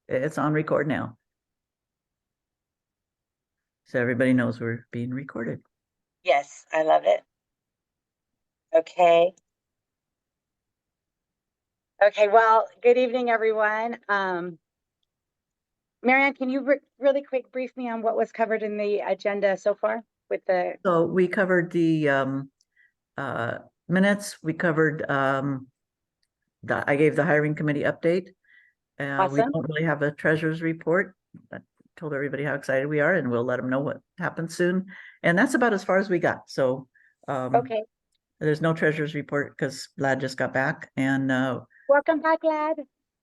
It's on record now. So everybody knows we're being recorded. Yes, I love it. Okay. Okay, well, good evening, everyone. Marianne, can you really quick brief me on what was covered in the agenda so far with the... So we covered the minutes. We covered I gave the hiring committee update. We Awesome. don't really have a treasurer's report. I told everybody how excited we are, and we'll let them know what happens soon. And that's about as far as we got. So Okay. there's no treasurer's report because Lad just got back, and Welcome back, lad.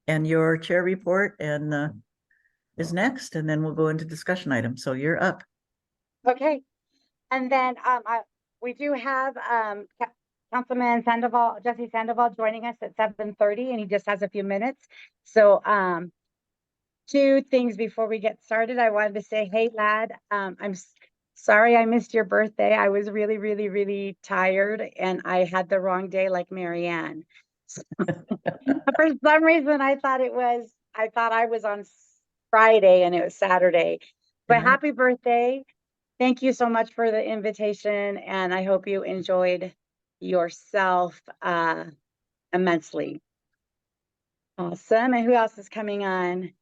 and your chair report and is next, and then we'll go into discussion items. So you're up. Okay. And then we do have Councilman Sandoval, Jesse Sandoval, joining us at 7:30, and he just has a few minutes. So two things before we get started. I wanted to say, hey, lad, I'm sorry I missed your birthday. I was really, really, really tired, and I had the wrong day like Marianne. So, for some reason, I thought I was on Friday and it was Saturday. But happy birthday. Thank you so much for the invitation, and I hope you enjoyed yourself immensely. Awesome. And who else is coming on?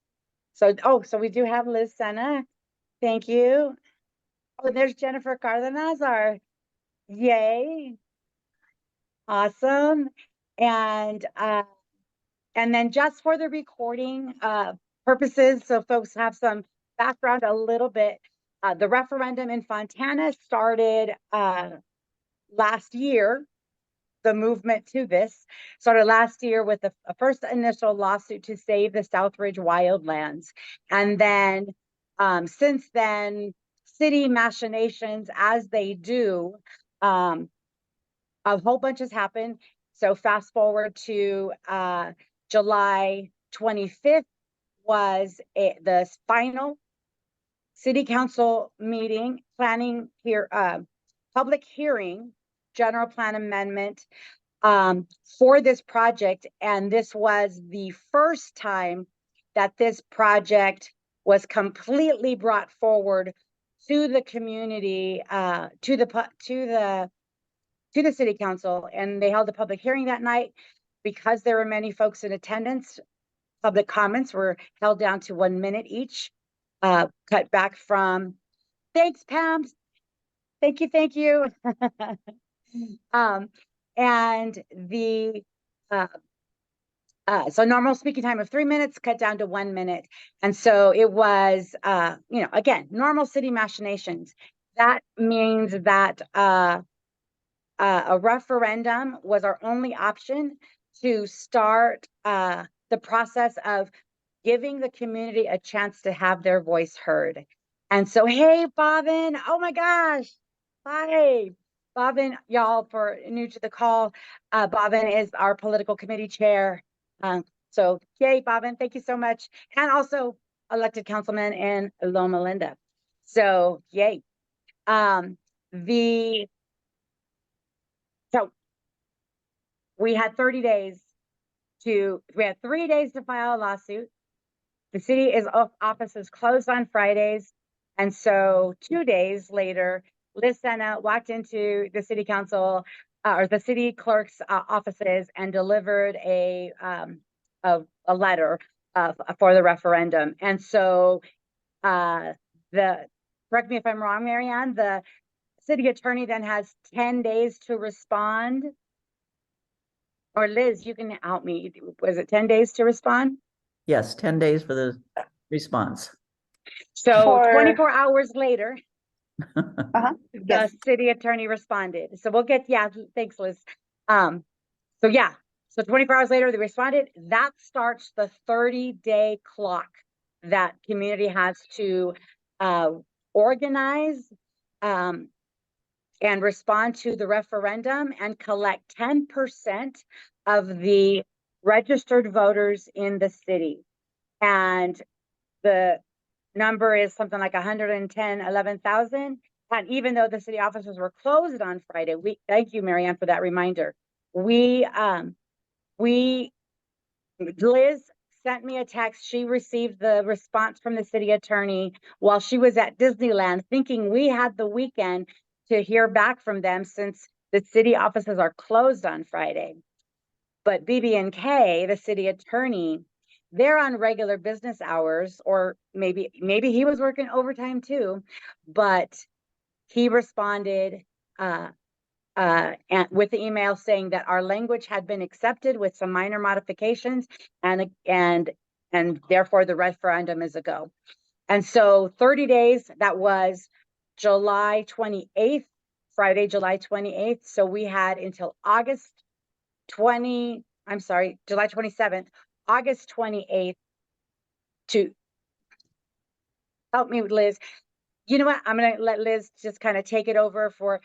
So we do have Liz Senna. Thank you. Oh, there's Jennifer Cardenazar. Yay. Awesome. And then just for the recording purposes, so folks have some background a little bit, the referendum in Fontana started last year. The movement to this started last year with a first initial lawsuit to save the Southridge Wildlands. And then since then, city machinations, as they do, a whole bunch has happened. So fast forward to July 25th was the final city council meeting, planning here, public hearing, general plan amendment for this project. And this was the first time that this project was completely brought forward to the community, to the city council. And they held a public hearing that night. Because there were many folks in attendance, public comments were held down to 1 minute each, cut back from, thanks, Pam. Thank you. And the so normal speaking time of 3 minutes cut down to 1 minute. And so it was again, normal city machinations. That means that a referendum was our only option to start the process of giving the community a chance to have their voice heard. And so, hey, Bobbin, oh my gosh, hi. Bobbin, y'all, for new to the call, Bobbin is our political committee chair. So yay, Bobbin, thank you so much. And also elected councilman in Loma Linda. So yay. So we had 30 days we had 3 days to file a lawsuit. The city office is closed on Fridays. And so 2 days later, Liz Senna walked into the city council or the city clerk's offices and delivered a letter for the referendum. And so correct me if I'm wrong, Marianne, the city attorney then has 10 days to respond. Or Liz, you can help me. Was it 10 days to respond? Yes, 10 days for the response. So 24 hours later, the city attorney responded. So we'll get, thanks, Liz. So 24 hours later, they responded. That starts the 30-day clock that community has to organize and respond to the referendum and collect 10% of the registered voters in the city. And the number is something like 11,000. And even though the city offices were closed on Friday, thank you, Marianne, for that reminder. Liz sent me a text. She received the response from the city attorney while she was at Disneyland, thinking we had the weekend to hear back from them since the city offices are closed on Friday. But BB&K, the city attorney, they're on regular business hours, or maybe he was working overtime too, but he responded and with the email saying that our language had been accepted with some minor modifications, and therefore the referendum is a go. And so 30 days, that was July 28th, Friday, July 28th. So we had until July 27th, August 28th to help me with Liz. You know what? I'm going to let Liz just kind of take it over for,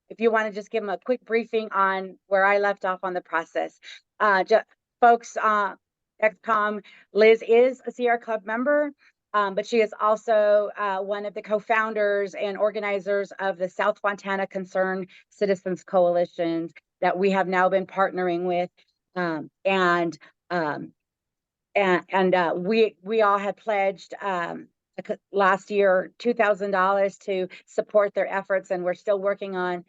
if you want to just give them a quick briefing on where I left off on the process. Folks, ExCom, Liz is a Sierra Club member, but she is also one of the co-founders and organizers of the South Fontana Concerned Citizens Coalition that we have now been partnering with. We all had pledged last year $2,000 to support their efforts, and we're still working on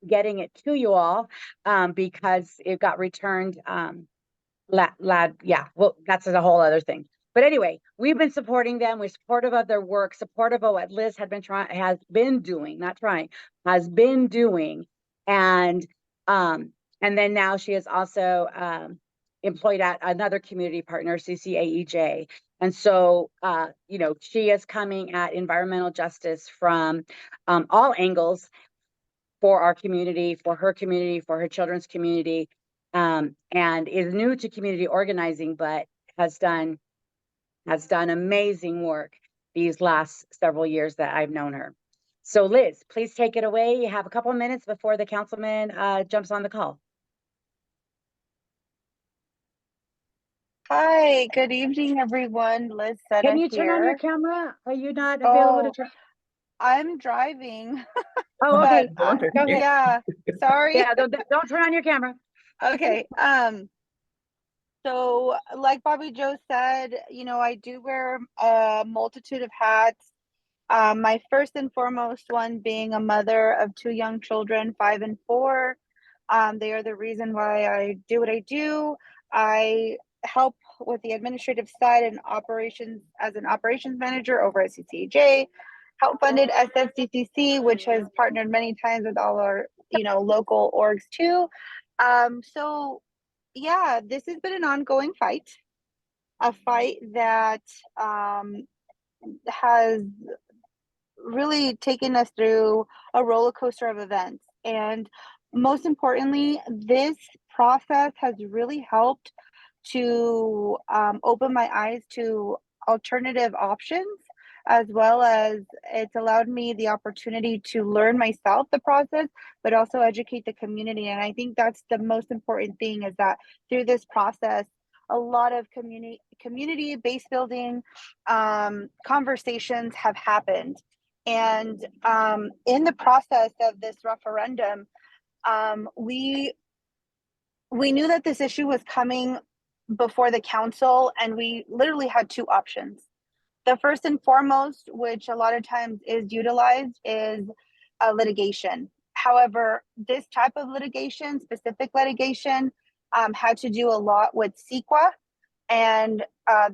getting it to you all because it got returned. Well, that's a whole other thing. But anyway, we've been supporting them. We're supportive of their work, supportive of what Liz has been doing, and then now she is also employed at another community partner, CCAEJ. And so, she is coming at environmental justice from all angles for our community, for her community, for her children's community, and is new to community organizing, but has done amazing work these last several years that I've known her. So Liz, please take it away. You have a couple of minutes before the councilman jumps on the call. Hi, good evening, everyone. Liz Sena Can you turn on your here. camera? Are you not available to turn? I'm driving. Oh, okay. Go ahead. Yeah, Sorry. Yeah, don't turn on your camera. Okay. So like Bobbi Joe said, I do wear a multitude of hats. My first and foremost one being a mother of two young children, 5 and 4. They are the reason why I do what I do. I help with the administrative side and operations as an operations manager over at CCAEJ, help funded SFCCC, which has partnered many times with all our, local orgs too. So yeah, this has been an ongoing fight, a fight that has really taken us through a roller coaster of events. And most importantly, this process has really helped to open my eyes to alternative options, as well as it's allowed me the opportunity to learn myself the process, but also educate the community. And I think that's the most important thing, is that through this process, a lot of community base building conversations have happened. And in the process of this referendum, we knew that this issue was coming before the council, and we literally had two options. The first and foremost, which a lot of times is utilized, is litigation. However, this type of litigation, specific litigation, had to do a lot with CEQA, and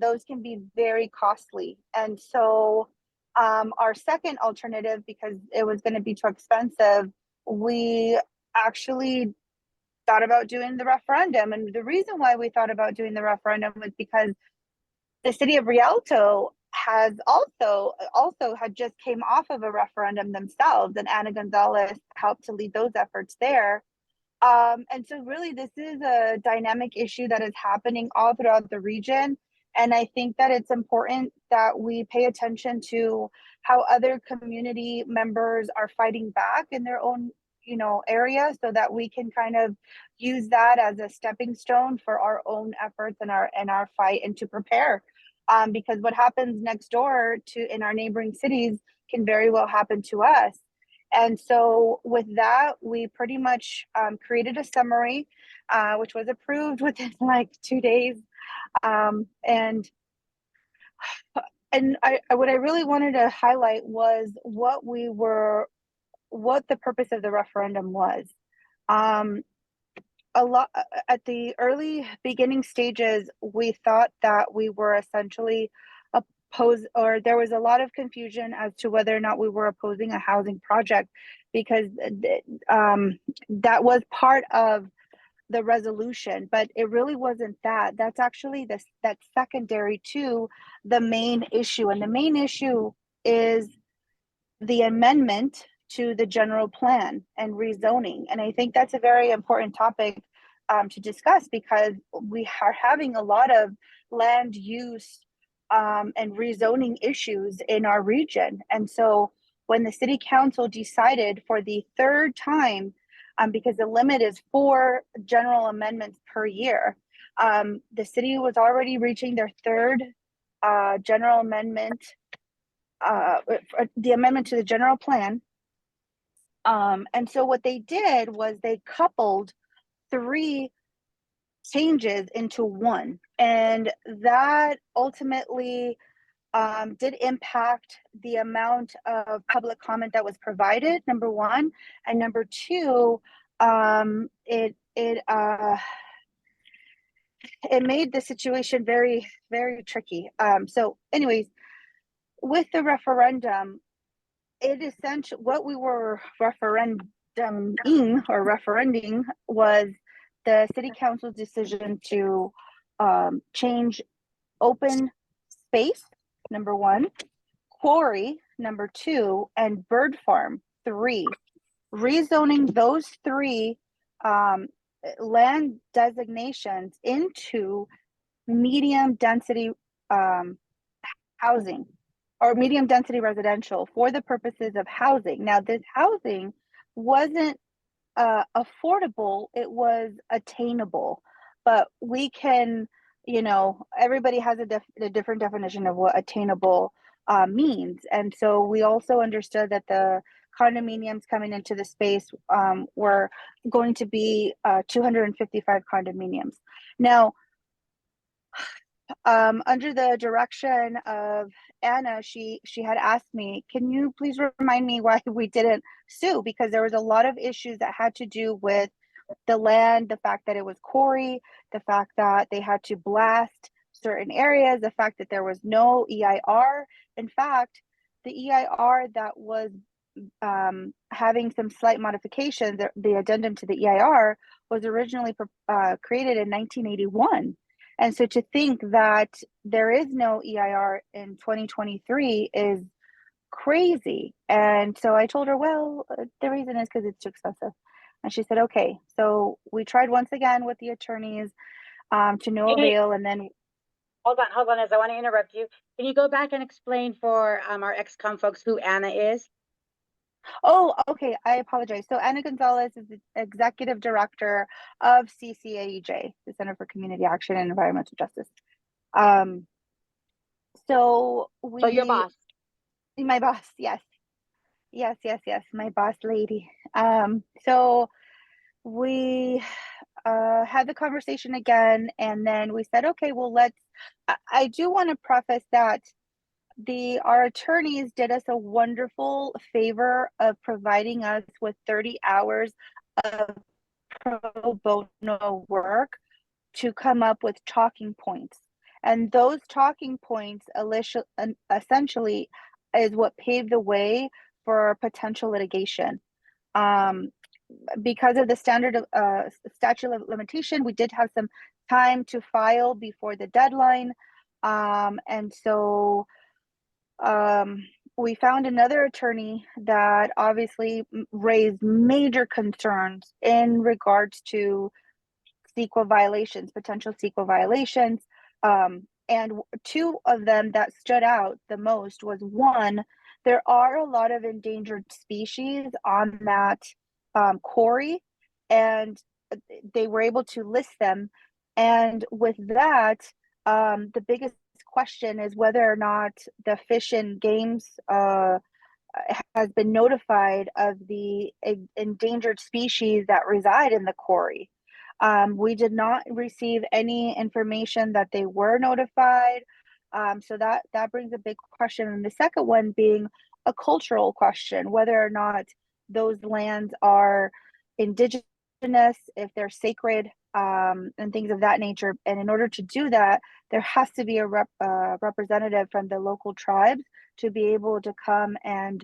those can be very costly. And so our second alternative, because it was going to be too expensive, we actually thought about doing the referendum. And the reason why we thought about doing the referendum was because the city of Rialto has also had just came off of a referendum themselves, and Ana Gonzalez helped to lead those efforts there. And so really this is a dynamic issue that is happening all throughout the region. And I think that it's important that we pay attention to how other community members are fighting back in their own, area, so that we can kind of use that as a stepping stone for our own efforts and our fight, and to prepare. Because what happens next door in our neighboring cities can very well happen to us. And so with that, we pretty much created a summary, which was approved within like 2 days. And what I really wanted to highlight was what the purpose of the referendum was. A lot at the early beginning stages, we thought that we were essentially opposed, or there was a lot of confusion as to whether or not we were opposing a housing project, because that was part of the resolution, but it really wasn't that. That's actually that's secondary to the main issue, and the main issue is the amendment to the general plan and rezoning. And I think that's a very important topic to discuss, because we are having a lot of land use and rezoning issues in our region. And so when the city council decided for the third time, because the limit is 4 general amendments per year, the city was already reaching their third general amendment, the amendment to the general plan. And so what they did was they coupled 3 changes into one, and that ultimately did impact the amount of public comment that was provided, number one, and number two, it made the situation very, very tricky. So anyways, with the referendum, it essentially, what we were referending was the city council's decision to change open space, number one, quarry, number 2, and bird farm, 3. Rezoning those 3 land designations into medium density housing, or medium density residential, for the purposes of housing. Now, this housing wasn't affordable, it was attainable, but we can, everybody has a different definition of what attainable means. And so we also understood that the condominiums coming into the space were going to be 255 condominiums. Now, under the direction of Anna, she had asked me, can you please remind me why we didn't sue? Because there was a lot of issues that had to do with the land, the fact that it was quarry, the fact that they had to blast certain areas, the fact that there was no EIR. In fact, the EIR that was having some slight modifications, the addendum to the EIR, was originally created in 1981. And so to think that there is no EIR in 2023 is crazy. And so I told her, well, the reason is because it's too expensive. And she said, okay. So we tried once again with the attorneys to no avail. And then hold on, as I want to interrupt you. Can you go back and explain for our ExCom folks who Anna is? Oh, okay. I apologize. So Anna Gonzalez is the executive director of CCAEJ, the Center for Community Action and Environmental Justice. So your boss. My boss, yes. Yes, my boss lady. So we had the conversation again, and then we said, okay, well, I do want to preface that our attorneys did us a wonderful favor of providing us with 30 hours of pro bono work to come up with talking points. And those talking points essentially is what paved the way for potential litigation. Because of the statute of limitation, we did have some time to file before the deadline. And so we found another attorney that obviously raised major concerns in regards to CEQA violations, potential CEQA violations. And 2 of them that stood out the most was, one, there are a lot of endangered species on that quarry, and they were able to list them. And with that, the biggest question is whether or not the Fish and Games has been notified of the endangered species that reside in the quarry. We did not receive any information that they were notified. So that brings a big question. And the second one being a cultural question, whether or not those lands are indigenous, if they're sacred, and things of that nature. And in order to do that, there has to be a representative from the local tribes to be able to come and,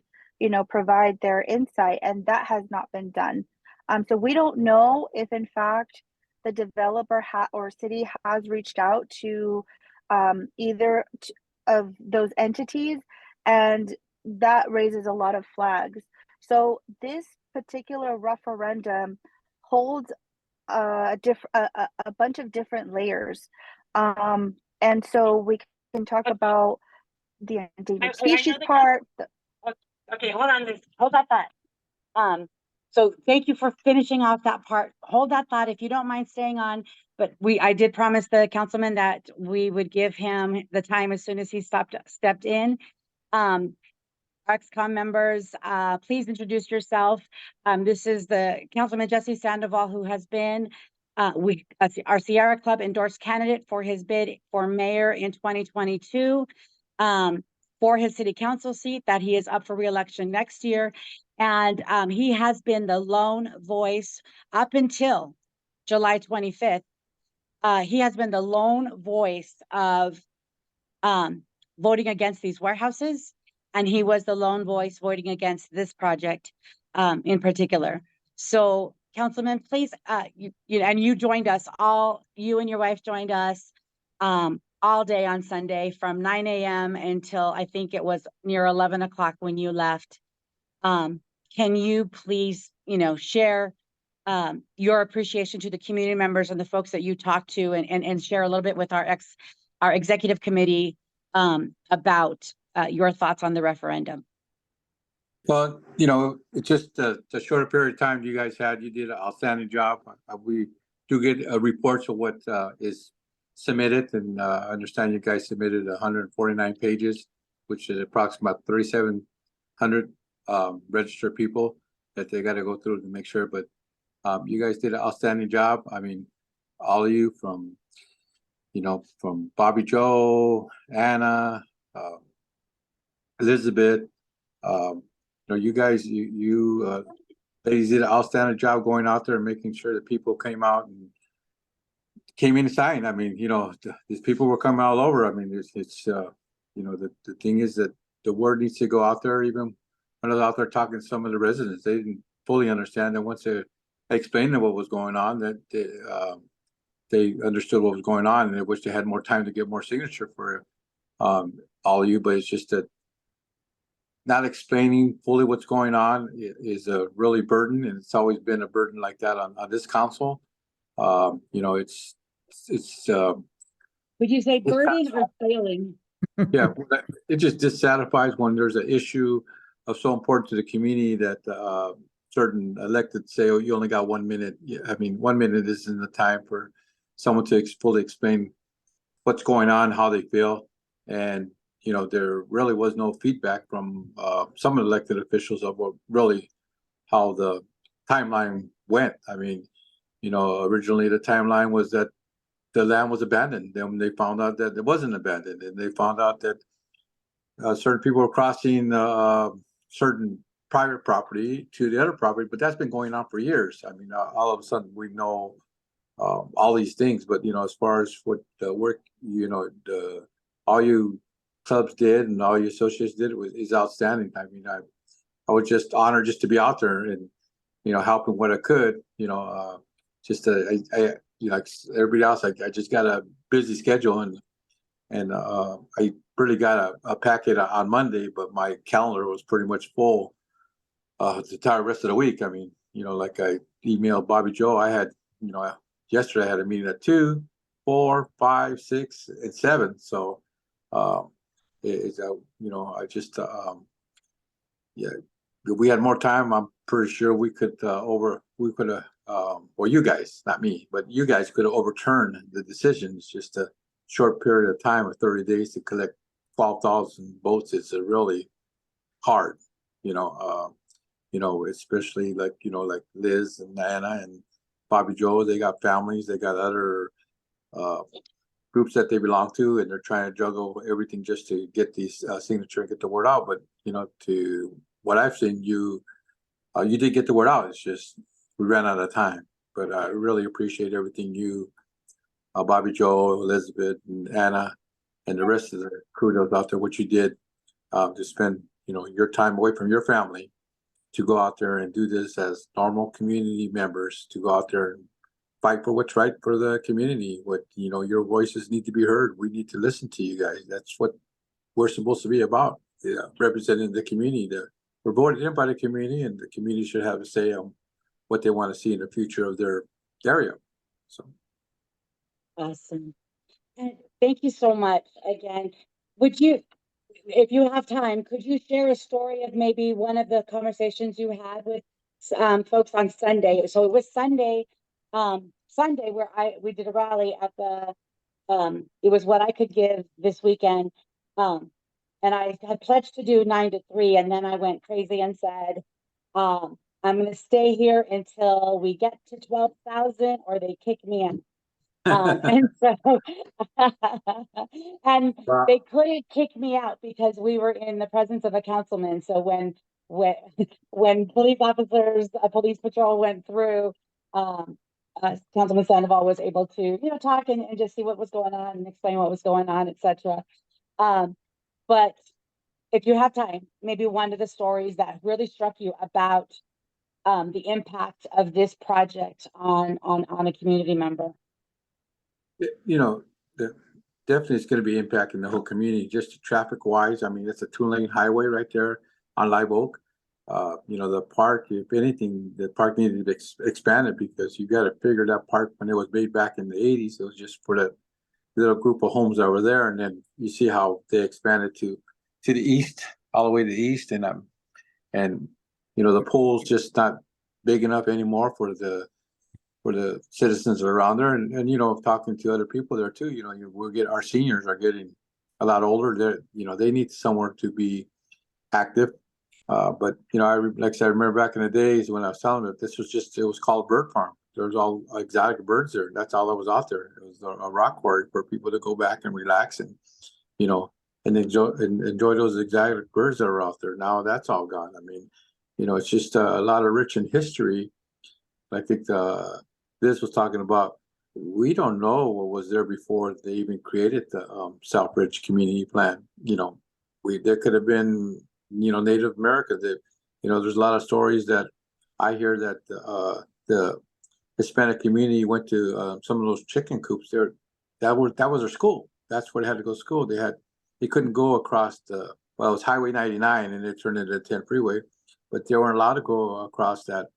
provide their insight. And that has not been done. So we don't know if in fact the developer or city has reached out to either of those entities, and that raises a lot of flags. So this particular referendum holds a bunch of different layers, and so we can talk about the endangered species part. Okay, hold on, hold that thought. So thank you for finishing off that part. Hold that thought if you don't mind staying on. But I did promise the councilman that we would give him the time as soon as he stepped in. ExCom members, please introduce yourself. This is the Councilman Jesse Sandoval, who has been our Sierra Club endorsed candidate for his bid for mayor in 2022. For his city council seat that he is up for re-election next year. And he has been the lone voice up until July 25th. He has been the lone voice of voting against these warehouses. And he was the lone voice voting against this project in particular. So Councilman, please, you joined us you and your wife joined us all day on Sunday from 9 a.m. until I think it was near 11 o'clock when you left. Can you please, share your appreciation to the community members and the folks that you talked to, and share a little bit with our executive committee about your thoughts on the referendum? Well, it's just a shorter period of time you guys had. You did an outstanding job. We do get reports of what is submitted, and I understand you guys submitted 149 pages, which is approximately 3,700 registered people that they got to go through to make sure. But you guys did an outstanding job. I mean, all of you from Bobbi Joe, Anna, Elizabeth, you guys, you ladies did an outstanding job going out there and making sure that people came out and came in and signed. I mean, these people were coming all over. I mean, it's the thing is that the word needs to go out there. Even when I was out there talking to some of the residents, they didn't fully understand that once they explained what was going on, that they understood what was going on, and they wish they had more time to get more signature for all of you. But it's just that not explaining fully what's going on is a really burden, and it's always been a burden like that on this council. It's would you say burden or failing? Yeah, it just dissatisfies when there's an issue of so important to the community that certain elected say, oh, you only got 1 minute. I mean, 1 minute isn't the time for someone to fully explain what's going on, how they feel. And there really was no feedback from some of the elected officials of what really how the timeline went. I mean, originally the timeline was that the land was abandoned. Then they found out that it wasn't abandoned, and they found out that certain people were crossing certain private property to the other property, but that's been going on for years. I mean, all of a sudden we know all these things, but as far as what the work, all you clubs did and all your associates did is outstanding. I mean, I was just honored just to be out there and helping what I could. Like everybody else, I just got a busy schedule, and I really got a packet on Monday, but my calendar was pretty much full the entire rest of the week. I mean, like I emailed Bobbi Joe. I had, yesterday I had a meeting at 2, 4, 5, 6, and 7. So I just if we had more time, I'm pretty sure we could have well, you guys, not me, but you guys could have overturned the decisions. Just a short period of time of 30 days to collect 12,000 votes is really hard, especially like Liz and Anna Bobbi Joe, they got families, they got other groups that they belong to, and they're trying to juggle everything just to get these signature and get the word out. But to what I've seen, you did get the word out. It's just we ran out of time. But I really appreciate everything you, Bobbi Joe, Elizabeth, and Anna, and the rest of the crew that was out there. What you did to spend your time away from your family to go out there and do this as normal community members, to go out there and fight for what's right for the community. What your voices need to be heard. We need to listen to you guys. That's what we're supposed to be about. Representing the community. We're voted in by the community, and the community should have a say on what they want to see in the future of their area. So Awesome. And thank you so much again. Would you, if you have time, could you share a story of maybe one of the conversations you had with folks on Sunday? So it was Sunday where we did a rally at the it was what I could give this weekend. And I had pledged to do 9 to 3, and then I went crazy and said, I'm going to stay here until we get to 12,000 or they kick me in. And so, and wow. they couldn't kick me out because we were in the presence of a councilman. So when police officers, a police patrol went through, Councilman Sandoval was able to, talk and just see what was going on and explain what was going on, etc. But if you have time, maybe one of the stories that really struck you about the impact of this project on a community member. Definitely it's going to be impacting the whole community, just traffic wise. I mean, it's a 2-lane highway right there on Live Oak. The park, if anything, the park needed to be expanded, because you got to figure that park, when it was made back in the 80s, it was just for that little group of homes that were there. And then you see how they expanded to the east, all the way to the east. And the pool's just not big enough anymore for the citizens around there. And talking to other people there too, we'll get, our seniors are getting a lot older. They need somewhere to be active. But like I said, I remember back in the days when I was telling them that it was called Bird Farm. There was all exotic birds there. That's all that was out there. It was a rock quarry for people to go back and relax and enjoy those exotic birds that are out there. Now that's all gone. I mean, it's just a lot of rich in history. I think this was talking about, we don't know what was there before they even created the Southridge Community Plan. There could have been Native America. That there's a lot of stories that I hear that the Hispanic community went to some of those chicken coops there. That was their school. That's where they had to go to school. They couldn't go across it was Highway 99, and it turned into the 10 freeway, but they weren't allowed to go across that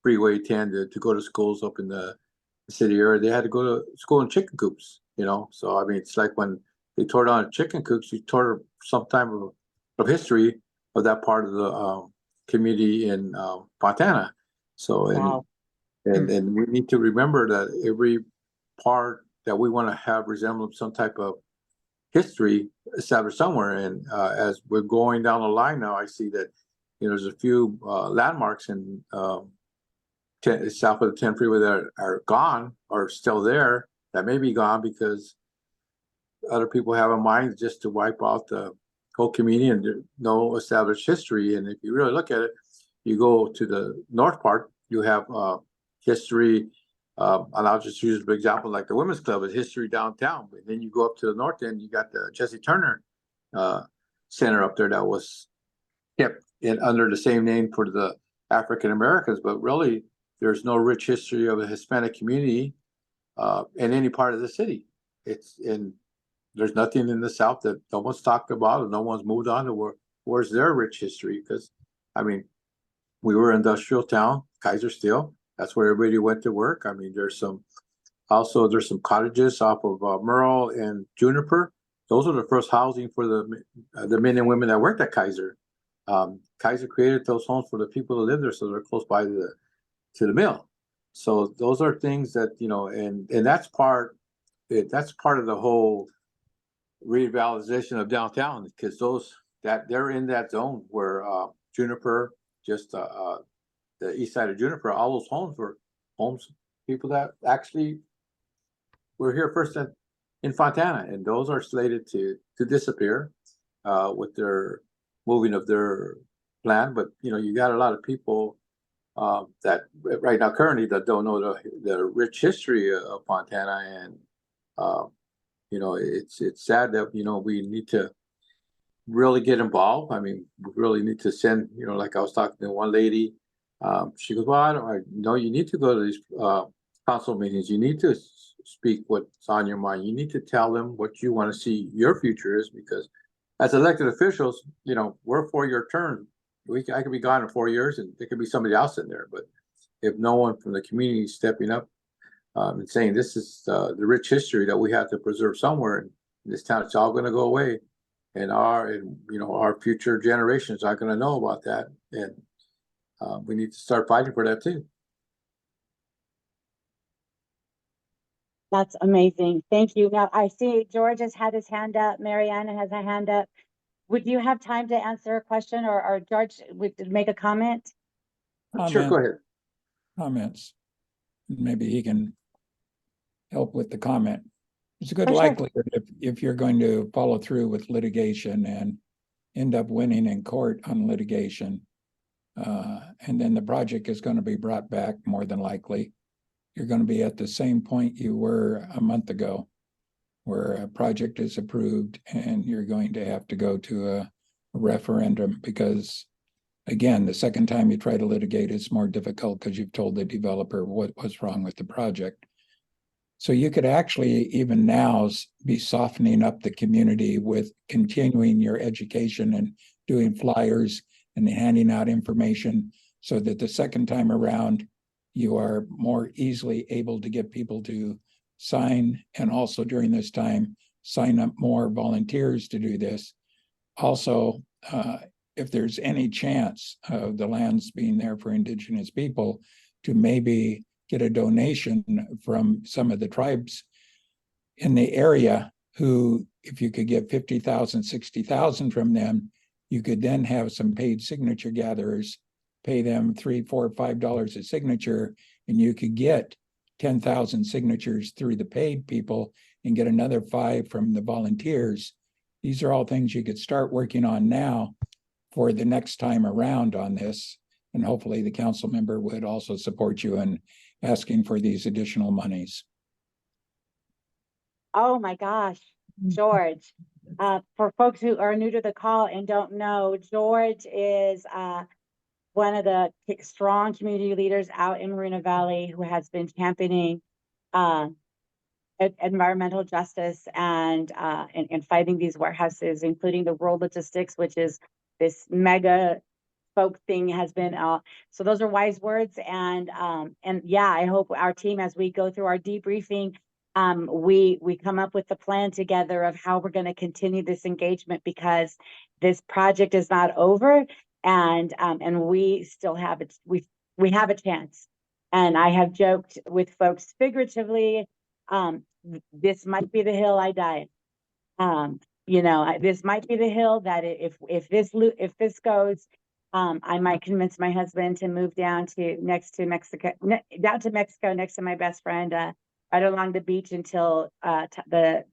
Freeway 10 to go to schools up in the city area. They had to go to school in chicken coops. So I mean, it's like when they tore down chicken coops, you tore some type of history of that part of the community in Fontana. So Wow. and we need to remember that every part that we want to have resemble some type of history established somewhere. And as we're going down the line now, I see that there's a few landmarks in south of the 10 freeway that are gone, or still there, that may be gone because other people have a mind just to wipe out the whole community and no established history. And if you really look at it, you go to the north part, you have history. And I'll just use an example like the Women's Club is history downtown. But then you go up to the north end, you got the Jesse Turner Center up there that was kept under the same name for the African Americans. But really, there's no rich history of a Hispanic community in any part of the city. There's nothing in the South that no one's talked about, and no one's moved on to where's their rich history. Because, I mean, we were an industrial town, Kaiser Steel. That's where everybody went to work. I mean, there's some cottages off of Merle and Juniper. Those are the first housing for the men and women that worked at Kaiser. Kaiser created those homes for the people who live there, so they're close by to the mill. So those are things that and that's part of the whole revitalization of downtown, because they're in that zone where Juniper, just the east side of Juniper, all those homes were homes people that actually were here first in Fontana, and those are slated to disappear with their moving of their plan. But you got a lot of people that right now currently that don't know the rich history of Fontana, and it's sad that we need to really get involved. I mean, we really need to send, like I was talking to one lady, she goes, well, I know you need to go to these council meetings. You need to speak what's on your mind. You need to tell them what you want to see your future is, because as elected officials, we're 4-year term. I could be gone in 4 years and there could be somebody else in there. But if no one from the community is stepping up and saying this is the rich history that we have to preserve somewhere in this town, it's all going to go away. And our future generations aren't going to know about that, and we need to start fighting for that too. That's amazing. Thank you. Now I see George has had his hand up. Mariana has a hand up. Would you have time to answer a question, or George would make a comment? Sure, go ahead. Comments. Maybe he can help with the comment. It's a good Oh, sure. likelihood if you're going to follow through with litigation and end up winning in court on litigation, and then the project is going to be brought back, more than likely, you're going to be at the same point you were a month ago, where a project is approved and you're going to have to go to a referendum, because again, the second time you try to litigate, it's more difficult because you've told the developer what was wrong with the project. So you could actually even now be softening up the community with continuing your education and doing flyers and handing out information, so that the second time around you are more easily able to get people to sign, and also during this time sign up more volunteers to do this. Also, if there's any chance of the lands being there for Indigenous people, to maybe get a donation from some of the tribes in the area, who, if you could get 50,000, 60,000 from them, you could then have some paid signature gatherers, pay them $3, $4, $5 a signature, and you could get 10,000 signatures through the paid people and get another 5 from the volunteers. These are all things you could start working on now for the next time around on this. And hopefully the council member would also support you in asking for these additional monies. Oh my gosh, George. For folks who are new to the call and don't know, George is one of the strong community leaders out in Moreno Valley, who has been championing environmental justice and fighting these warehouses, including the World Logistics, which is this mega folk thing has been so those are wise words. And yeah, I hope our team, as we go through our debriefing, we come up with the plan together of how we're going to continue this engagement, because this project is not over, and we still have it. We have a chance. And I have joked with folks figuratively, this might be the hill I die. This might be the hill that if this goes, I might convince my husband to move down to Mexico, next to my best friend, right along the beach until the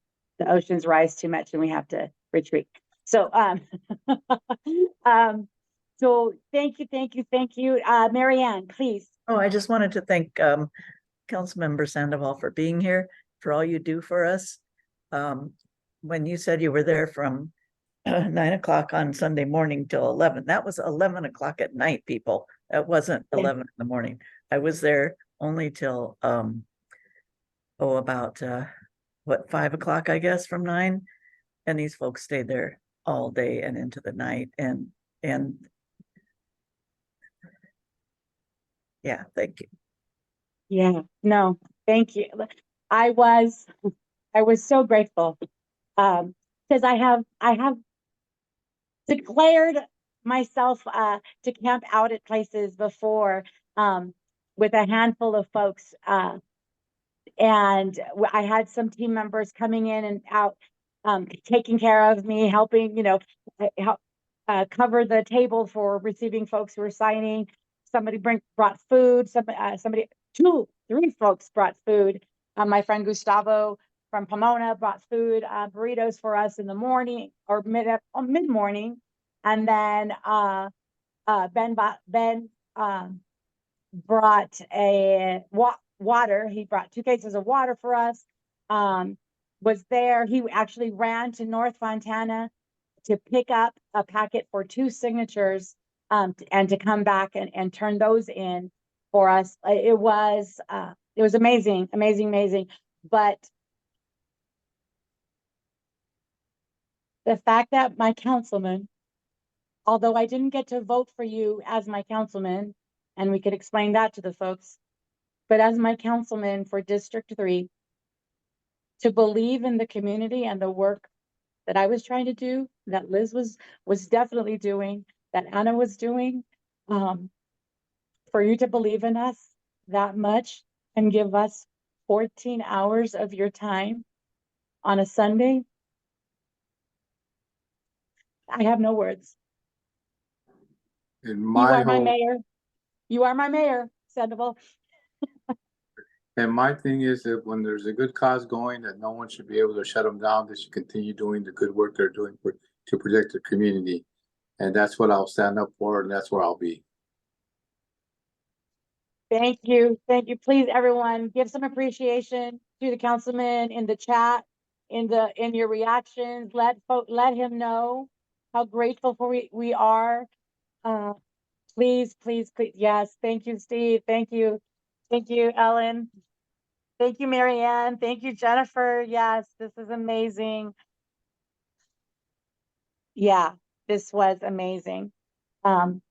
oceans rise too much and we have to retreat. So so thank you. Marianne, please. Oh, I just wanted to thank Councilmember Sandoval for being here, for all you do for us. When you said you were there from 9 o'clock on Sunday morning till 11, that was 11 o'clock at night, people. That wasn't 11 in the morning. I was there only till about 5 o'clock, I guess, from 9, and these folks stayed there all day and into the night, and yeah, thank you. Yeah, no, thank you. I was so grateful, because I have declared myself to camp out at places before, with a handful of folks, and I had some team members coming in and out, taking care of me, helping, help cover the table for receiving folks who were signing. Somebody brought food. Somebody three folks brought food. My friend Gustavo from Pomona brought food, burritos for us in the morning or mid morning, and then Ben brought a water. He brought 2 cases of water for us. Was there. He actually ran to North Fontana to pick up a packet for 2 signatures, and to come back and turn those in for us. It was amazing, amazing, amazing. But the fact that my councilman, although I didn't get to vote for you as my councilman, and we could explain that to the folks, but as my councilman for District 3, to believe in the community and the work that I was trying to do, that Liz was definitely doing, that Anna was doing, for you to believe in us that much and give us 14 hours of your time on a Sunday, I have no words. In You my are my whole, mayor. You are my mayor, Sandoval. and my thing is that when there's a good cause going, that no one should be able to shut them down. They should continue doing the good work they're doing to protect the community. And that's what I'll stand up for, and that's where I'll be. Thank you. Thank you. Please, everyone, give some appreciation to the councilman in the chat, in your reactions. Let him know how grateful we are. Please, please, please. Yes. Thank you, Steve. Thank you. Thank you, Ellen. Thank you, Marianne. Thank you, Jennifer. Yes, this is amazing. Yeah, this was amazing. And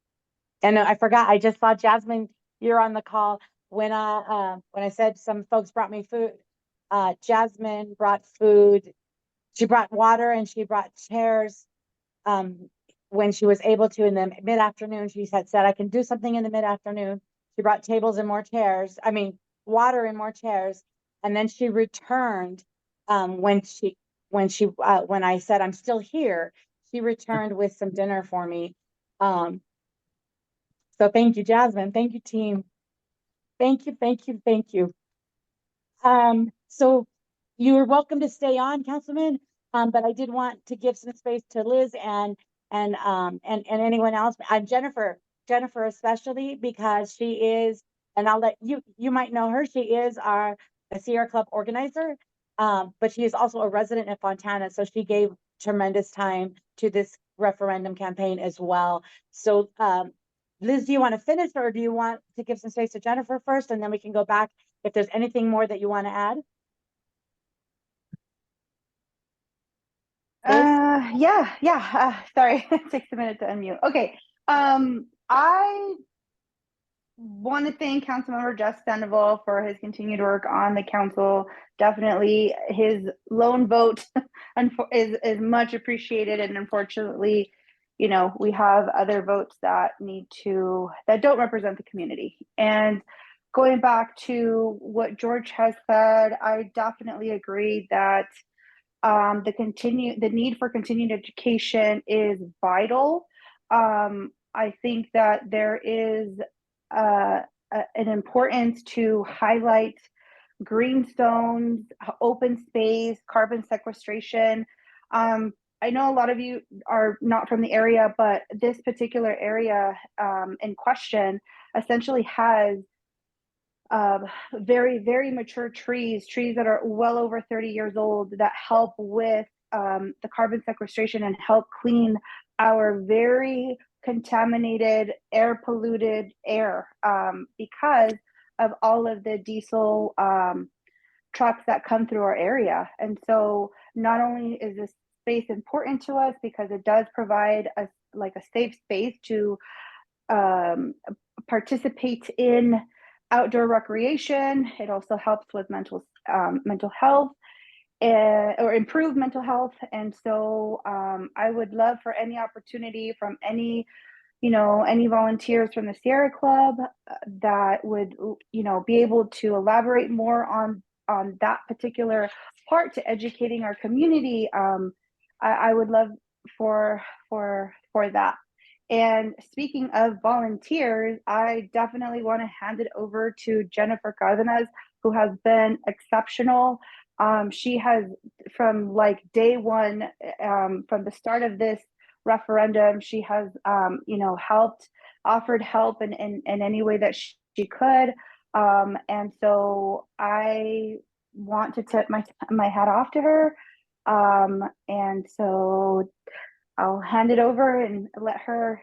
I forgot, I just saw Jasmine, you're on the call. When I said some folks brought me food, Jasmine brought food. She brought water and she brought chairs. When she was able to in the mid-afternoon, she said, I can do something in the mid-afternoon. She brought tables and more chairs. I mean, water and more chairs. And then she returned, when I said, I'm still here, she returned with some dinner for me. So thank you, Jasmine. Thank you, team. Thank you, thank you, thank you. So you're welcome to stay on, Councilman. But I did want to give some space to Liz and anyone else. I'm Jennifer especially, because she is, and I'll let you might know her. She is a Sierra Club organizer, but she is also a resident in Fontana. So she gave tremendous time to this referendum campaign as well. So Liz, do you want to finish, or do you want to give some space to Jennifer first, and then we can go back if there's anything more that you want to add? Yeah. Sorry, it takes a minute to unmute. Okay. I want to thank Councilmember Jeff Sandoval for his continued work on the council. Definitely his lone vote is much appreciated, and unfortunately, we have other votes that don't represent the community. And going back to what George has said, I definitely agree that the need for continued education is vital. I think that there is an importance to highlight green zones, open space, carbon sequestration. I know a lot of you are not from the area, but this particular area in question essentially has very, very mature trees that are well over 30 years old, that help with the carbon sequestration and help clean our very contaminated, air polluted air, because of all of the diesel trucks that come through our area. And so not only is this space important to us because it does provide a safe space to participate in outdoor recreation, it also helps with mental health, or improve mental health. And so I would love for any opportunity from any volunteers from the Sierra Club that would be able to elaborate more on that particular part to educating our community. I would love for that. And speaking of volunteers, I definitely want to hand it over to Jennifer Cardenas, who has been exceptional. She has, from like day one, from the start of this referendum, she has, offered help in any way that she could. And so I want to tip my hat off to her. And so I'll hand it over and let her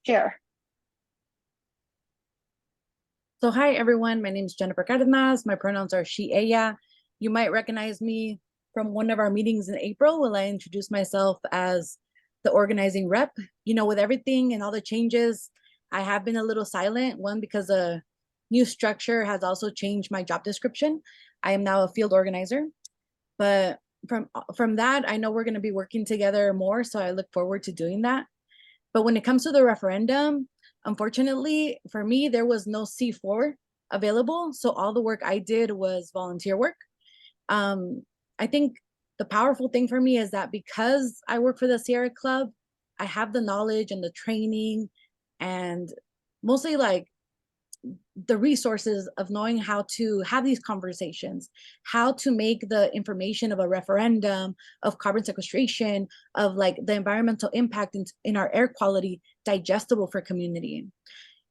share. So hi everyone, my name is Jennifer Cardenas. My pronouns are she, ella. You might recognize me from one of our meetings in April when I introduced myself as the organizing rep. You know, with everything and all the changes, I have been a little silent. One, because a new structure has also changed my job description. I am now a field organizer, but from that, I know we're going to be working together more, so I look forward to doing that. But when it comes to the referendum, unfortunately, for me, there was no C4 available, so all the work I did was volunteer work. I think the powerful thing for me is that because I work for the Sierra Club, I have the knowledge and the training and mostly like the resources of knowing how to have these conversations, how to make the information of a referendum, of carbon sequestration, of like the environmental impact in our air quality digestible for community.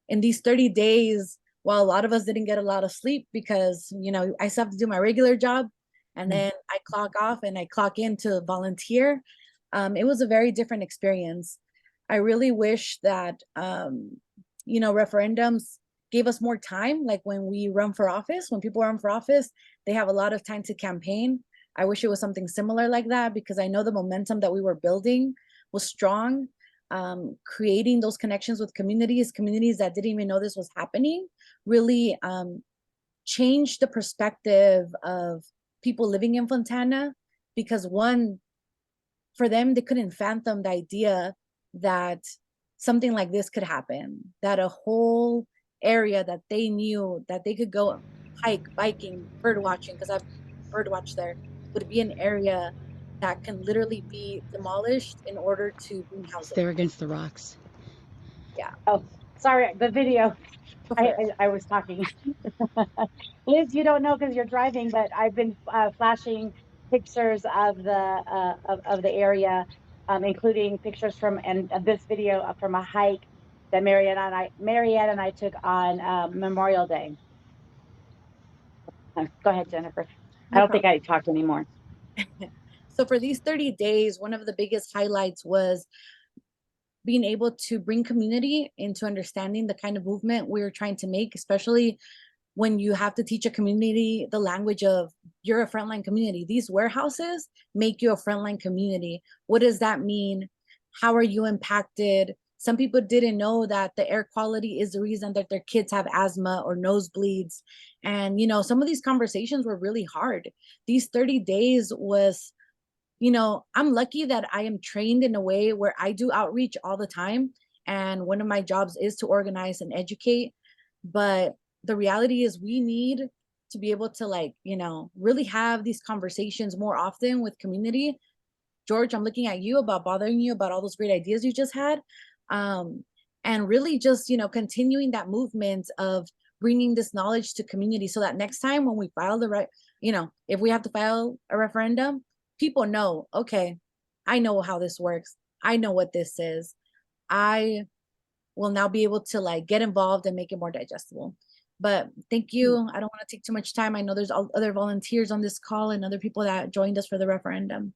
In these 30 days, while a lot of us didn't get a lot of sleep because, you know, I still have to do my regular job and then I clock off and I clock in to volunteer, it was a very different experience. I really wish that, you know, referendums gave us more time. Like when we run for office, when people run for office, they have a lot of time to campaign. I wish it was something similar like that, because I know the momentum that we were building was strong. Creating those connections with communities that didn't even know this was happening, really changed the perspective of people living in Fontana, because one, for them, they couldn't fathom the idea that something like this could happen, that a whole area that they knew that they could go hike, biking, bird watching, because I've bird watched there, would be an area that can literally be demolished in order to bring housing. They're against the rocks. Yeah. Oh, sorry, the video. I was talking. Liz, you don't know because you're driving, but I've been flashing pictures of the area, including pictures from this video from a hike that Mariette and I took on Memorial Day. Go ahead, Jennifer. No I don't problem. think I talked anymore. So for these 30 days, one of the biggest highlights was being able to bring community into understanding the kind of movement we're trying to make, especially when you have to teach a community the language of you're a frontline community. These warehouses make you a frontline community. What does that mean? How are you impacted? Some people didn't know that the air quality is the reason that their kids have asthma or nosebleeds. And, you know, some of these conversations were really hard. These 30 days was, you know, I'm lucky that I am trained in a way where I do outreach all the time. And one of my jobs is to organize and educate. But the reality is we need to be able to, like, you know, really have these conversations more often with community. George, I'm looking at you about bothering you about all those great ideas you just had. And really just, you know, continuing that movement of bringing this knowledge to community so that next time when we file the you know, if we have to file a referendum, people know, okay, I know how this works. I know what this is. I will now be able to like get involved and make it more digestible. But thank you. I don't want to take too much time. I know there's other volunteers on this call and other people that joined us for the referendum.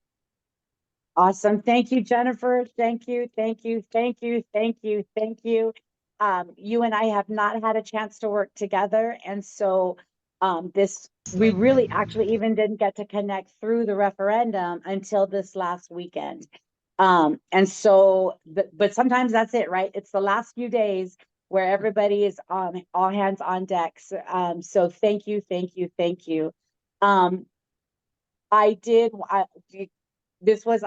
Awesome. Thank you, Jennifer. Thank you. Thank you. Thank you. Thank you. Thank you. You and I have not had a chance to work together. And so we really actually even didn't get to connect through the referendum until this last weekend. And so, but sometimes that's it, right? It's the last few days where everybody is on all hands on deck. So thank you. Thank you. Thank you. This is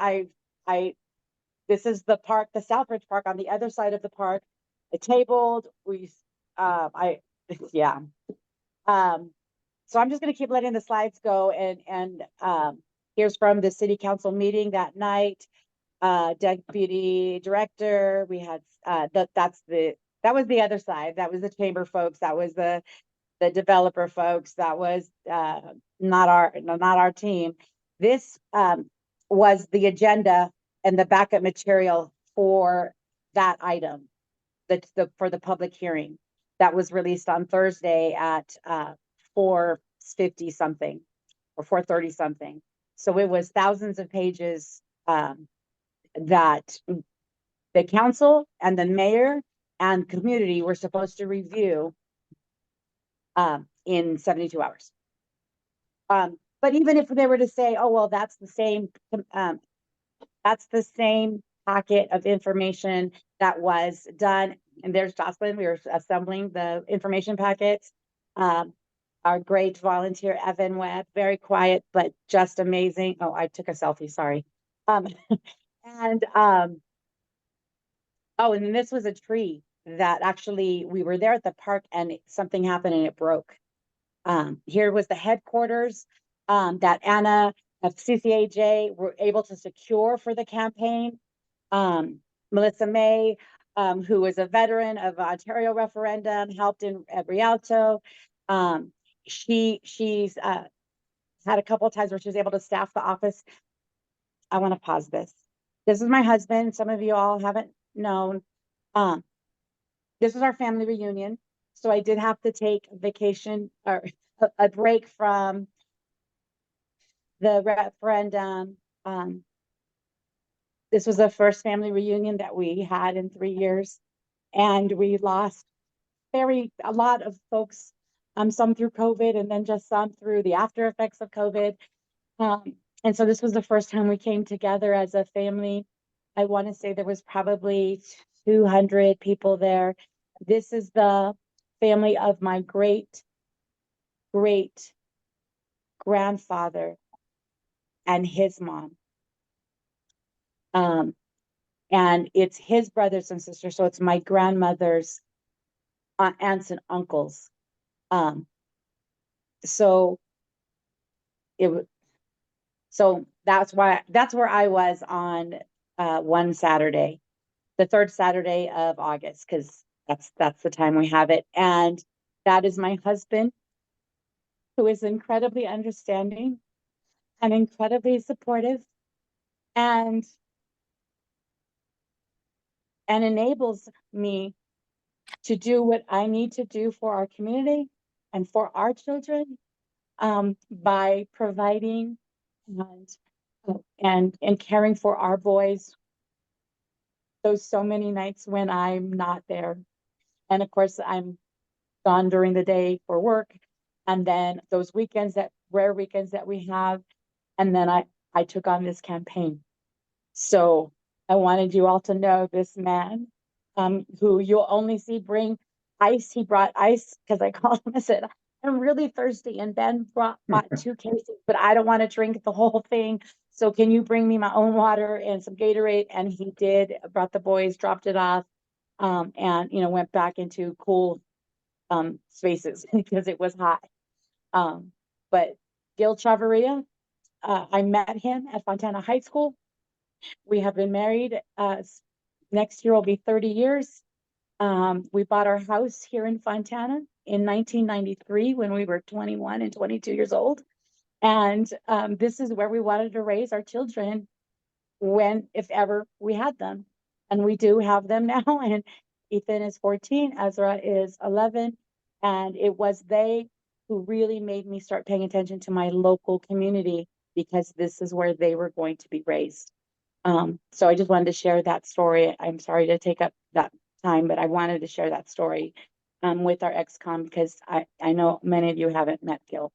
the park, the Southridge Park on the other side of the park. It tabled, yeah. So I'm just gonna keep letting the slides go and here's from the city council meeting that night. deputy director, we had, that was the other side. That was the chamber folks. That was the developer folks. That was, not our team. This, was the agenda and the backup material for that item. For the public hearing that was released on Thursday at 4:50 something or 4:30 something. So it was thousands of pages that the council and the mayor and community were supposed to review in 72 hours. But even if they were to say, oh, well, that's the same packet of information that was done. And there's Jocelyn, we were assembling the information packets. Our great volunteer, Evan Webb, very quiet, but just amazing. Oh, I took a selfie, sorry. Oh, and then this was a tree that actually, we were there at the park and something happened and it broke. Here was the headquarters that Anna of CCAEJ were able to secure for the campaign. Melissa May, who was a veteran of Ontario referendum, helped in at Rialto. She's had a couple of times where she was able to staff the office. I want to pause this. This is my husband. Some of you all haven't known. This was our family reunion. So I did have to take a vacation or a break from the referendum. This was the first family reunion that we had in 3 years, and we lost a lot of folks, some through COVID and then just some through the after effects of COVID. And so this was the first time we came together as a family. I want to say there was probably 200 people there. This is the family of my great grandfather and his mom. And it's his brothers and sisters. So it's my grandmother's aunts and uncles. So that's where I was on one Saturday, the third Saturday of August, because that's the time we have it. And that is my husband, who is incredibly understanding and incredibly supportive and enables me to do what I need to do for our community and for our children, by providing and caring for our boys those so many nights when I'm not there. And of course, I'm gone during the day for work. And then those rare weekends that we have. And then I took on this campaign. So I wanted you all to know this man, who you'll only see bring ice. He brought ice because I called him and said, I'm really thirsty. And Ben bought 2 cases, but I don't want to drink the whole thing. So can you bring me my own water and some Gatorade? And he did, brought the boys, dropped it off, and, went back into cool spaces because it was hot. But Gil Chavarria, I met him at Fontana High School. We have been married. Next year will be 30 years. We bought our house here in Fontana in 1993 when we were 21 and 22 years old. And this is where we wanted to raise our children if ever we had them. And we do have them now. And Ethan is 14, Ezra is 11. And it was they who really made me start paying attention to my local community, because this is where they were going to be raised. So I just wanted to share that story. I'm sorry to take up that time, but I wanted to share that story with our ExCom, because I know many of you haven't met Gil.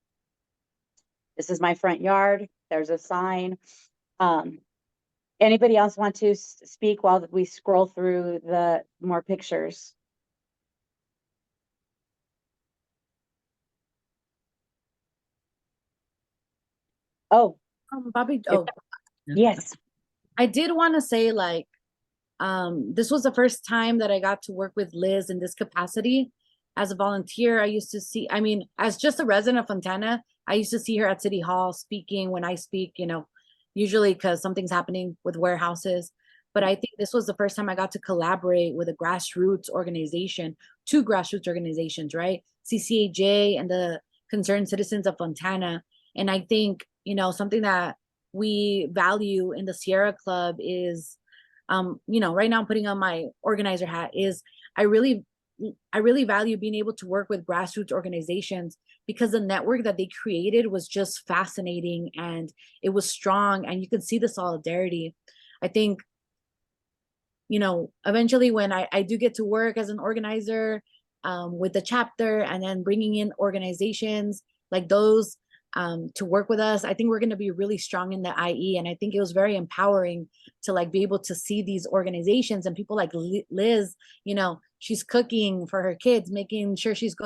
This is my front yard. There's a sign. Anybody else want to speak while we scroll through the more pictures? Oh, Bobbi, yes. I did want to say, this was the first time that I got to work with Liz in this capacity as a volunteer. I used to see, as just a resident of Fontana, I used to see her at City Hall speaking when I speak, usually because something's happening with warehouses. But I think this was the first time I got to collaborate with a grassroots organization, two grassroots organizations, right? CCAEJ and the Concerned Citizens of Fontana. And I think, you know, something that we value in the Sierra Club is, you know, right now I'm putting on my organizer hat, is I really value being able to work with grassroots organizations, because the network that they created was just fascinating and it was strong, and you could see the solidarity. I think, you know, eventually when I do get to work as an organizer with the chapter, and then bringing in organizations like those to work with us, I think we're going to be really strong in the IE. And I think it was very empowering to like be able to see these organizations and people like Liz, you know, she's cooking for her kids, making sure she's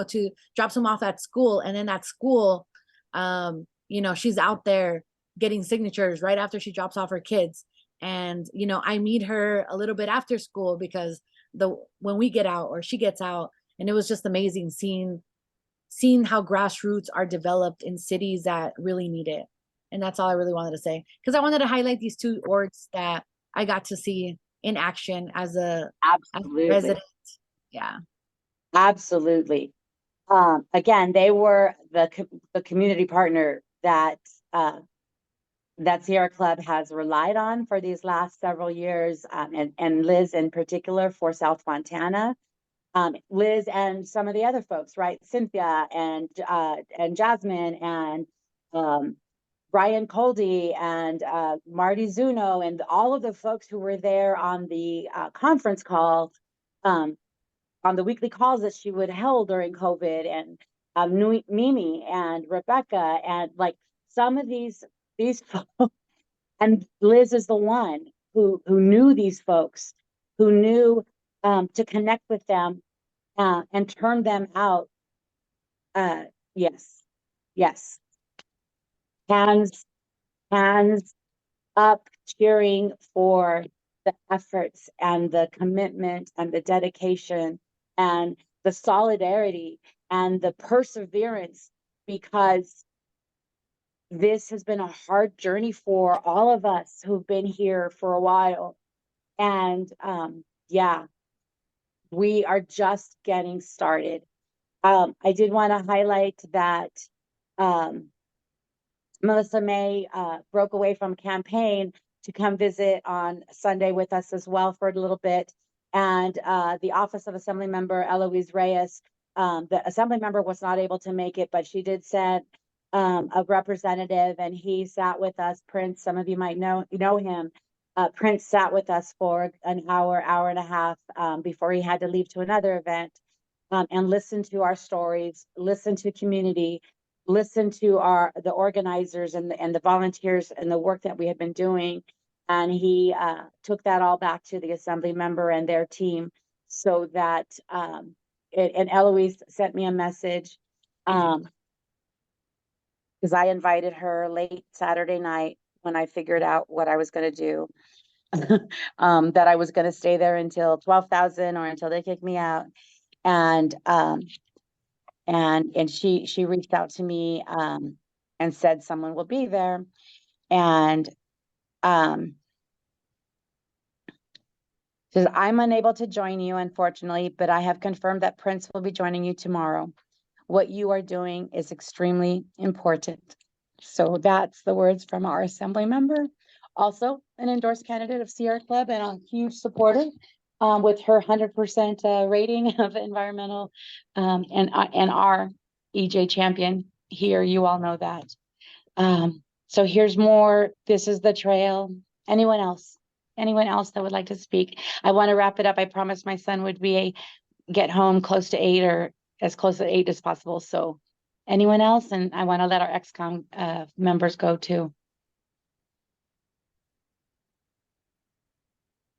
drops them off at school. And then at school, you know, she's out there getting signatures right after she drops off her kids. And, you know, I meet her a little bit after school because when we get out or she gets out, and it was just amazing seeing how grassroots are developed in cities that really need it. And that's all I really wanted to say, because I wanted to highlight these two orgs that I got to see in action as a resident. Yeah, Absolutely. Again, they were the community partner that Sierra Club has relied on for these last several years, and Liz in particular for South Fontana. Liz and some of the other folks, right? Cynthia and Jasmine and Brian Coldy and Marty Zuno and all of the folks who were there on the conference call, on the weekly calls that she would hold during COVID, and Mimi and Rebecca, and like some of these folks. And Liz is the one who knew these folks, who knew to connect with them and turn them out. Yes. Hands up, cheering for the efforts and the commitment and the dedication and the solidarity and the perseverance, because this has been a hard journey for all of us who've been here for a while. And yeah, we are just getting started. I did want to highlight that Melissa May broke away from campaign to come visit on Sunday with us as well for a little bit. And the Office of Assembly Member Eloise Reyes, the Assembly member was not able to make it, but she did send a representative, and he sat with us. Prince, some of you might know him. Prince sat with us for an hour and a half before he had to leave to another event, and listened to our stories, listened to community, listened to the organizers and the volunteers and the work that we had been doing. And he took that all back to the Assembly member and their team, so that and Eloise sent me a message because I invited her late Saturday night when I figured out what I was going to do, that I was going to stay there until 12,000 or until they kicked me out. And she reached out to me and said someone will be there. And says, I'm unable to join you, unfortunately, but I have confirmed that Prince will be joining you tomorrow. What you are doing is extremely important. So that's the words from our Assembly member, also an endorsed candidate of Sierra Club and a huge supporter with her 100% rating of environmental and our EJ champion here. You all know that. So here's more. This is the trail. Anyone else that would like to speak? I want to wrap it up. I promised my son would get home close to 8 or as close to 8 as possible. So anyone else? And I want to let our ExCom members go too.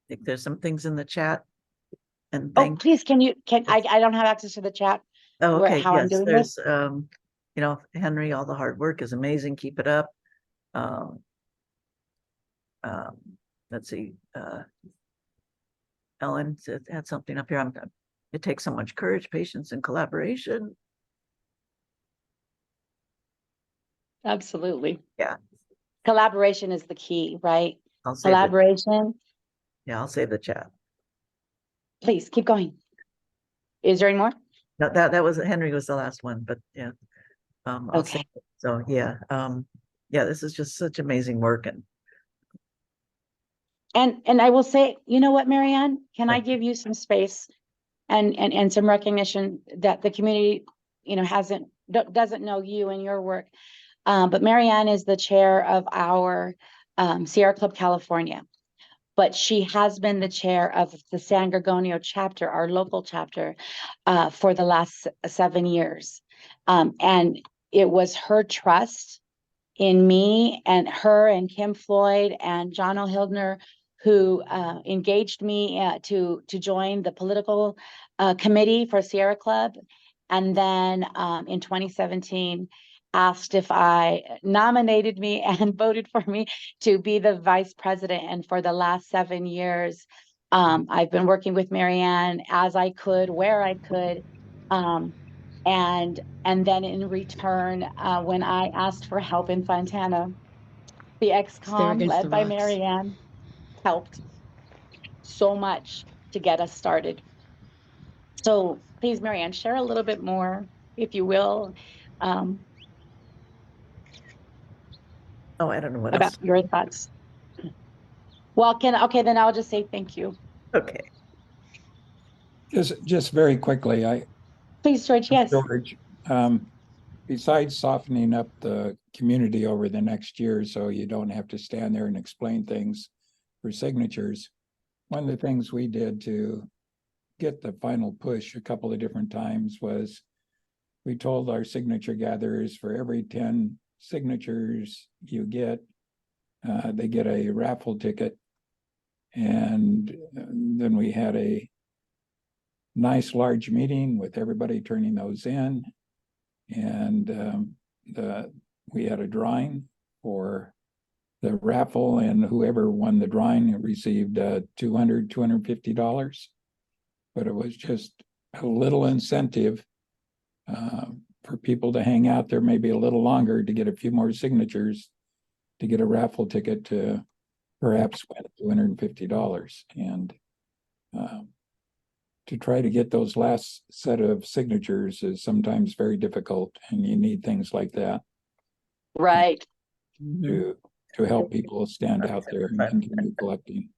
I think there's some things in the chat. And Oh, please, I don't have access to the chat. Oh, okay. How I'm Yes, doing there's, this? you know, Henry, all the hard work is amazing. Keep it up. Let's see. Ellen had something up here. It takes so much courage, patience, and collaboration. Absolutely. Yeah. Collaboration is the key, right? I'll save the, Collaboration. yeah, I'll save the chat. Please keep going. Is there any more? No, that was, Henry was the last one, but yeah. I'll Okay. save it. So yeah, yeah, this is just such amazing work, And I will say, you know what, Marianne, can I Thank give you some space and some recognition that the community, you know, doesn't know you and your work. But Marianne is the chair of our Sierra Club California, but she has been the chair of the San Gorgonio chapter, our local chapter, for the last 7 years. And it was her trust in me and her and Kim Floyd and John O'Hildner who engaged me to join the political committee for Sierra Club. And then in 2017, asked if I nominated me and voted for me to be the vice president. And for the last 7 years, I've been working with Marianne as I could, where I could. And then in return, when I asked for help in Fontana, the ExCom led by Marianne helped so much to get us started. So please, Marianne, share a little bit more, if you will, oh, I don't know what about else. your thoughts. Well, okay, then I'll just say thank you. Okay. Just very quickly, Please, George, yes. George, besides softening up the community over the next year, so you don't have to stand there and explain things for signatures, one of the things we did to get the final push a couple of different times was we told our signature gatherers for every 10 signatures you get, they get a raffle ticket. And then we had a nice large meeting with everybody turning those in. And we had a drawing for the raffle, and whoever won the drawing received $250. But it was just a little incentive for people to hang out there maybe a little longer to get a few more signatures to get a raffle ticket to perhaps win $250. And to try to get those last set of signatures is sometimes very difficult, and you need things like that. Right. To help people stand out there and continue collecting.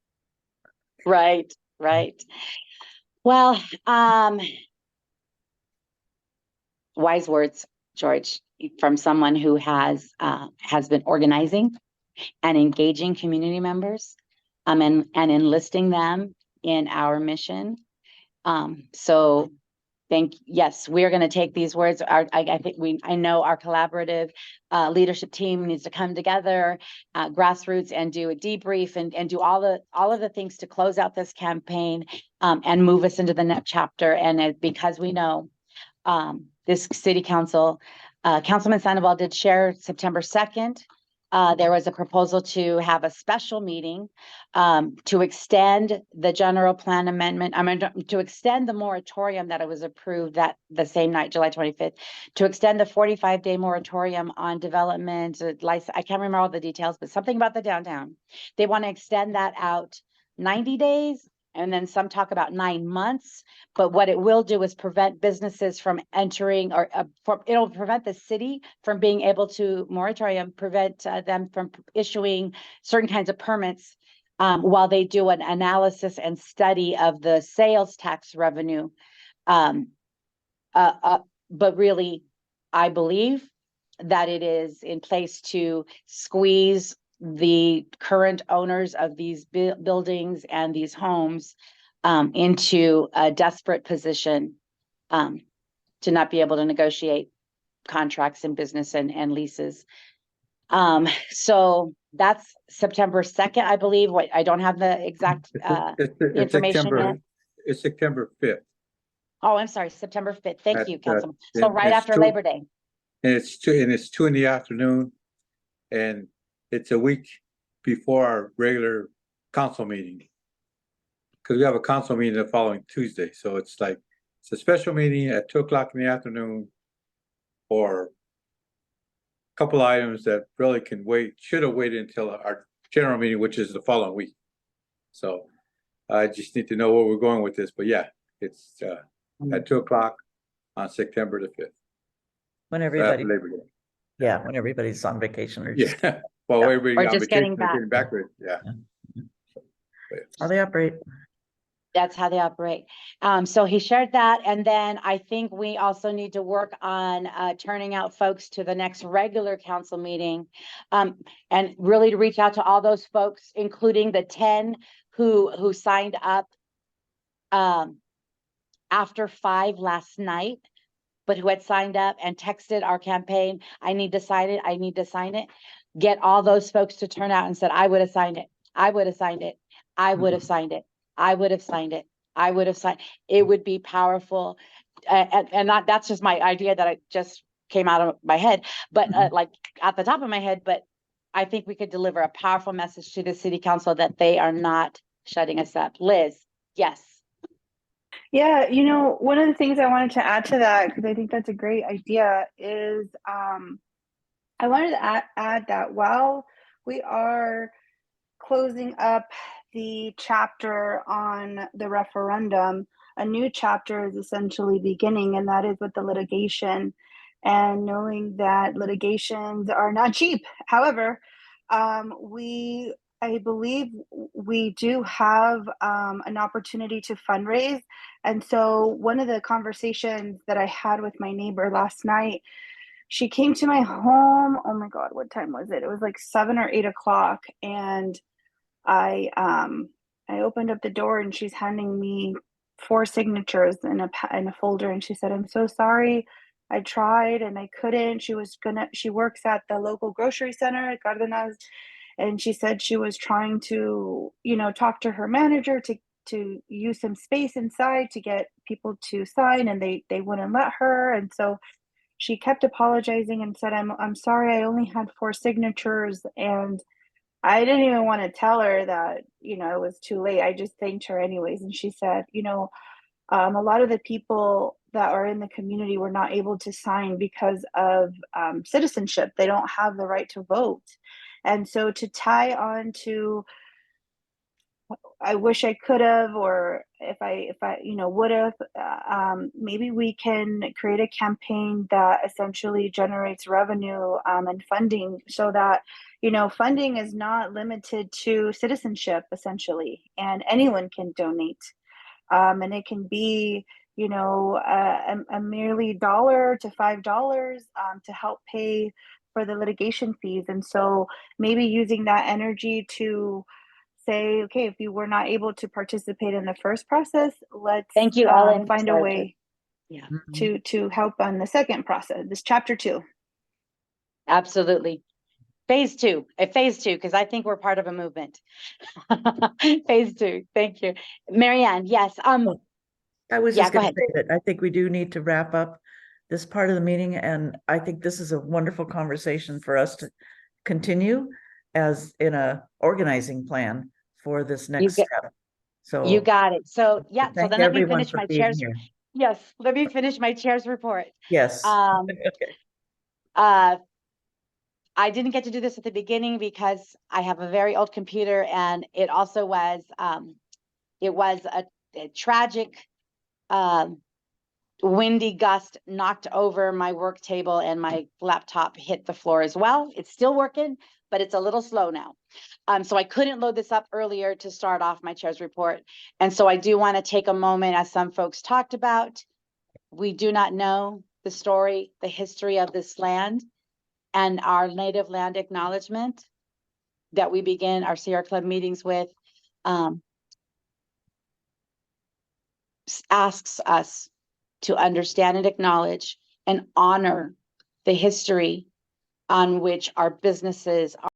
Right. Well, wise words, George, from someone who has been organizing and engaging community members, and enlisting them in our mission. So yes, we're going to take these words. I know our collaborative leadership team needs to come together, grassroots, and do a debrief and do all of the things to close out this campaign and move us into the next chapter. And because we know this city council, Councilman Sandoval did share September 2nd. There was a proposal to have a special meeting to extend the general plan amendment. To extend the moratorium that it was approved that the same night, July 25th, to extend the 45-day moratorium on development. I can't remember all the details, but something about the downtown. They want to extend that out 90 days. And then some talk about 9 months, but what it will do is prevent businesses from entering, or it'll prevent the city from being able to prevent them from issuing certain kinds of permits while they do an analysis and study of the sales tax revenue. But really, I believe that it is in place to squeeze the current owners of these buildings and these homes into a desperate position to not be able to negotiate contracts in business and leases. So that's September 2nd, I believe. I don't have the exact information yet. It's September 5th. Oh, I'm sorry, September 5th. Thank you, Councilman. So and right after Labor Day. And it's 2 in the afternoon, and it's a week before our regular council meeting. Because we have a council meeting the following Tuesday. So it's a special meeting at 2 o'clock in the afternoon for couple items that really can wait, should have waited until our general meeting, which is the following week. So I just need to know where we're going with this, but yeah, it's at 2:00 on September the 5th. When After everybody, Labor Day. yeah, when everybody's on vacation or just Yeah, well, Yeah. everybody Or on just getting vacation, back. getting back, yeah. how they operate. That's how they operate. So he shared that, and then I think we also need to work on turning out folks to the next regular council meeting. And really to reach out to all those folks, including the 10 who signed up after 5 last night, but who had signed up and texted our campaign, I need to sign it, I need to sign it. Get all those folks to turn out and said, I would have signed it, I would have signed it, I would have signed it, I would have signed it, I would have signed. It would be powerful. And that's just my idea that I just came out of my head, but like at the top of my head, but I think we could deliver a powerful message to the city council that they are not shutting us up. Liz, yes. Yeah, you know, one of the things I wanted to add to that, because I think that's a great idea, is I wanted to add that while we are closing up the chapter on the referendum, a new chapter is essentially beginning, and that is with the litigation, and knowing that litigations are not cheap. However, I believe we do have an opportunity to fundraise. And so one of the conversations that I had with my neighbor last night, she came to my home. Oh my God, what time was it? It was like 7 or 8 o'clock. And I opened up the door and she's handing me 4 signatures in a folder. And she said, I'm so sorry. I tried and I couldn't. She works at the local grocery center at Cardenas. And she said she was trying to, talk to her manager to use some space inside to get people to sign, and they wouldn't let her. And so she kept apologizing and said, I'm sorry, I only had 4 signatures. And I didn't even want to tell her that, it was too late. I just thanked her anyways. And she said, a lot of the people that are in the community were not able to sign because of citizenship. They don't have the right to vote. And so to tie on to, I wish I could have, or if I would have, maybe we can create a campaign that essentially generates revenue and funding, so that, funding is not limited to citizenship essentially, and anyone can donate. And it can be, a merely $1 to $5 to help pay for the litigation fees. And so maybe using that energy to say, okay, if you were not able to participate in the first process, let's Thank you, Ellen. find a way Yeah, to help on the second process, this chapter 2. absolutely. Phase 2, because I think we're part of a movement. Phase 2, thank you. Marianne, yes. I was Yeah, just go gonna ahead. say that I think we do need to wrap up this part of the meeting, and I think this is a wonderful conversation for us to continue as in a organizing plan for this next get- step. So You got it. So yeah, so thank then let me everyone finish for my being chair's. here. Yes, let me finish my chair's report. Yes. Okay. I didn't get to do this at the beginning because I have a very old computer, and it also was a tragic windy gust knocked over my work table, and my laptop hit the floor as well. It's still working, but it's a little slow now. So I couldn't load this up earlier to start off my chair's report. And so I do want to take a moment, as some folks talked about, we do not know the story, the history of this land, and our native land acknowledgement that we begin our Sierra Club meetings with asks us to understand and acknowledge and honor the history on which our businesses